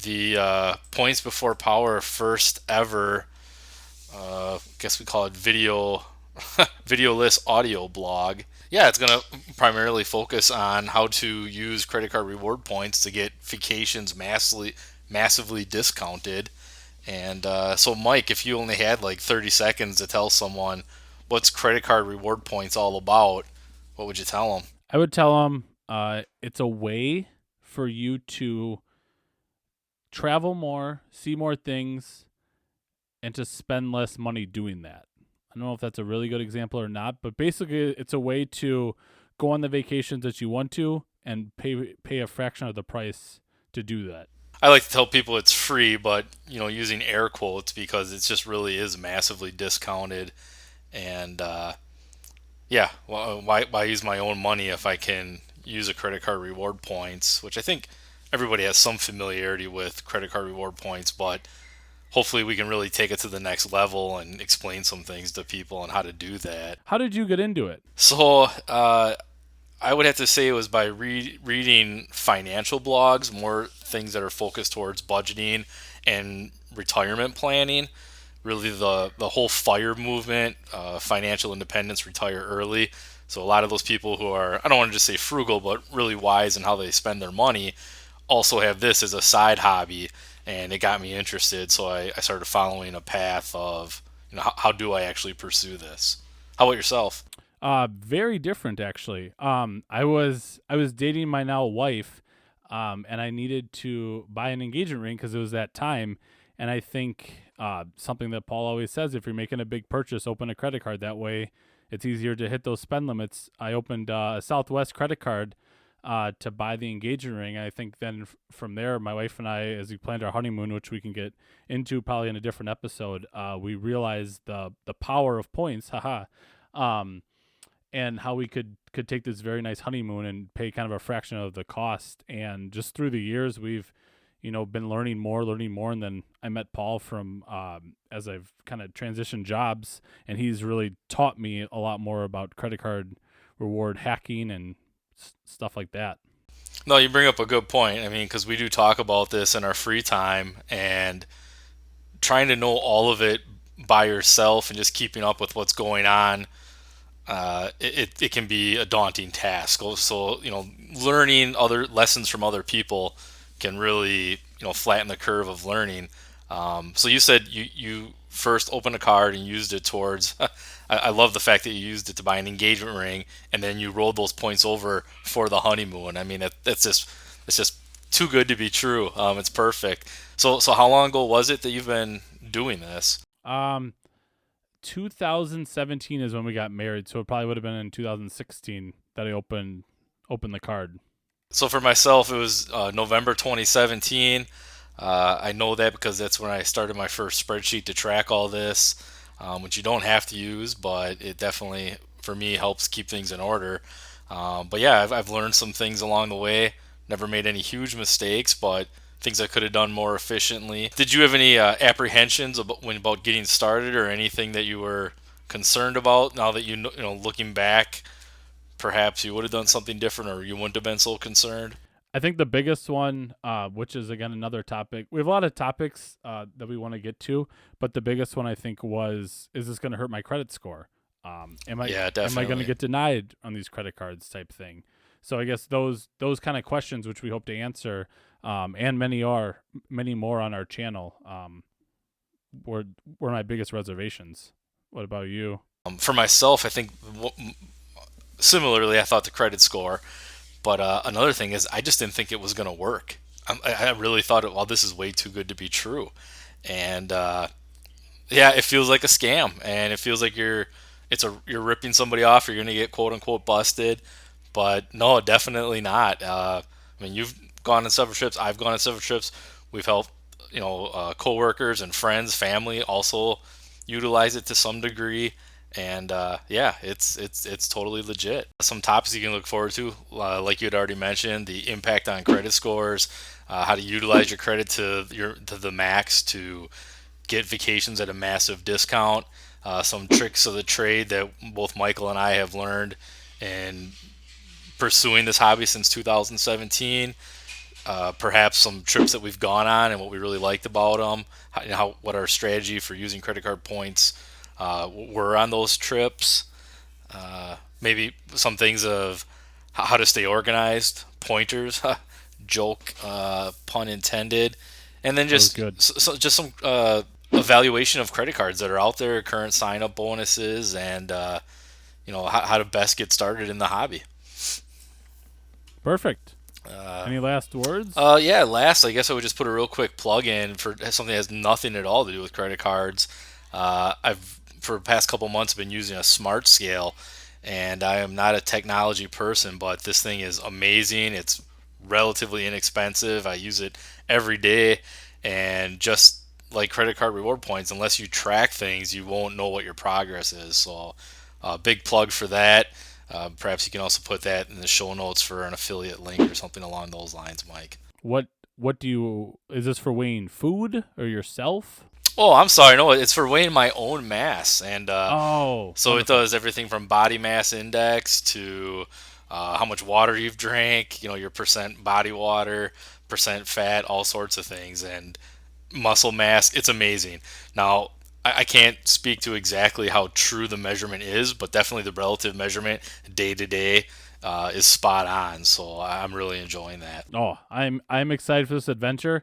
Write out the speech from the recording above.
the Points Before Power first ever, I guess we call it video list audio blog. Yeah, it's going to primarily focus on how to use credit card reward points to get vacations massively discounted. And so, Mike, if you only had like 30 seconds to tell someone what's credit card reward points all about, what would you tell them? I would tell them it's a way for you to travel more, see more things, and to spend less money doing that. I don't know if that's a really good example or not, but basically, it's a way to go on the vacations that you want to and pay a fraction of the price to do that. I like to tell people it's free, but using air quotes because it just really is massively discounted. And yeah, well, why use my own money if I can use a credit card reward points, which I think everybody has some familiarity with credit card reward points, but hopefully we can really take it to the next level and explain some things to people on how to do that. How did you get into it? So I would have to say it was by reading financial blogs, more things that are focused towards budgeting and retirement planning. Really, the whole FIRE movement, financial independence, retire early. So a lot of those people who are, I don't want to just say frugal, but really wise in how they spend their money, also have this as a side hobby, and it got me interested. So I started following a path of, how do I actually pursue this? How about yourself? Very different actually. I was dating my now wife, and I needed to buy an engagement ring because it was that time. And I think something that Paul always says: if you're making a big purchase, open a credit card. That way, it's easier to hit those spend limits. I opened a Southwest credit card to buy the engagement ring. I think then from there, my wife and I, as we planned our honeymoon, which we can get into probably in a different episode, we realized the power of points. Haha. Um, and how we could take this very nice honeymoon and pay kind of a fraction of the cost. And just through the years, we've been learning more, and then I met Paul from as I've kind of transitioned jobs, and he's really taught me a lot more about credit card reward hacking and stuff like that. No, you bring up a good point. I mean, because we do talk about this in our free time, and trying to know all of it by yourself and just keeping up with what's going on, it can be a daunting task. So, learning other lessons from other people can really, flatten the curve of learning. So you said you first opened a card and used it towards. I love the fact that you used it to buy an engagement ring, and then you rolled those points over for the honeymoon. I mean, it's just too good to be true. It's perfect. So how long ago was it that you've been doing this? Um, 2017 is when we got married, so it probably would have been in 2016 that I opened the card. So for myself, it was November 2017. I know that because that's when I started my first spreadsheet to track all this, which you don't have to use, but it definitely, for me, helps keep things in order. But yeah, I've learned some things along the way. Never made any huge mistakes, but things I could have done more efficiently. Did you have any apprehensions about getting started, or anything that you were concerned about now that looking back, perhaps you would have done something different, or you wouldn't have been so concerned? I think the biggest one, which is again another topic, we have a lot of topics that we want to get to, but the biggest one I think was, is this going to hurt my credit score? Am I Yeah, am I going to definitely. get denied on these credit cards type thing? So I guess those kind of questions, which we hope to answer, and many more on our channel, were were my biggest reservations. What about you? For myself, I think similarly, I thought the credit score. But another thing is, I just didn't think it was going to work. I really thought, well, this is way too good to be true. And yeah, it feels like a scam, and it feels like you're ripping somebody off. You're going to get quote unquote busted. But no, definitely not. I mean, you've gone on several trips. I've gone on several trips. We've helped, coworkers and friends, family also utilize it to some degree. And yeah, it's totally legit. Some topics you can look forward to, like you had already mentioned, the impact on credit scores, how to utilize your credit to the max to get vacations at a massive discount. Some tricks of the trade that both Michael and I have learned in pursuing this hobby since 2017. perhaps some trips that we've gone on and what we really liked about them, what our strategy for using credit card points were on those trips, maybe some things of how to stay organized, pointers, joke, pun intended, and then That was just good. just some evaluation of credit cards that are out there, current sign up bonuses, and how to best get started in the hobby. Perfect. Any last words? Yeah, last, I guess I would just put a real quick plug in for something that has nothing at all to do with credit cards. I've, for the past couple months, been using a smart scale, and I am not a technology person, but this thing is amazing. It's relatively inexpensive. I use it every day, and just like credit card reward points, unless you track things, you won't know what your progress is. So, big plug for that. Perhaps you can also put that in the show notes for an affiliate link or something along those lines, Mike. What do you is this for weighing food or yourself? Oh, I'm sorry. No, it's for weighing my own mass, and Oh, so it wonderful. does everything from body mass index to how much water you've drank. Your percent body water, percent fat, all sorts of things, and muscle mass. It's amazing. Now, I can't speak to exactly how true the measurement is, but definitely the relative measurement day to day is spot on. So I'm really enjoying that. Oh, I'm excited for this adventure.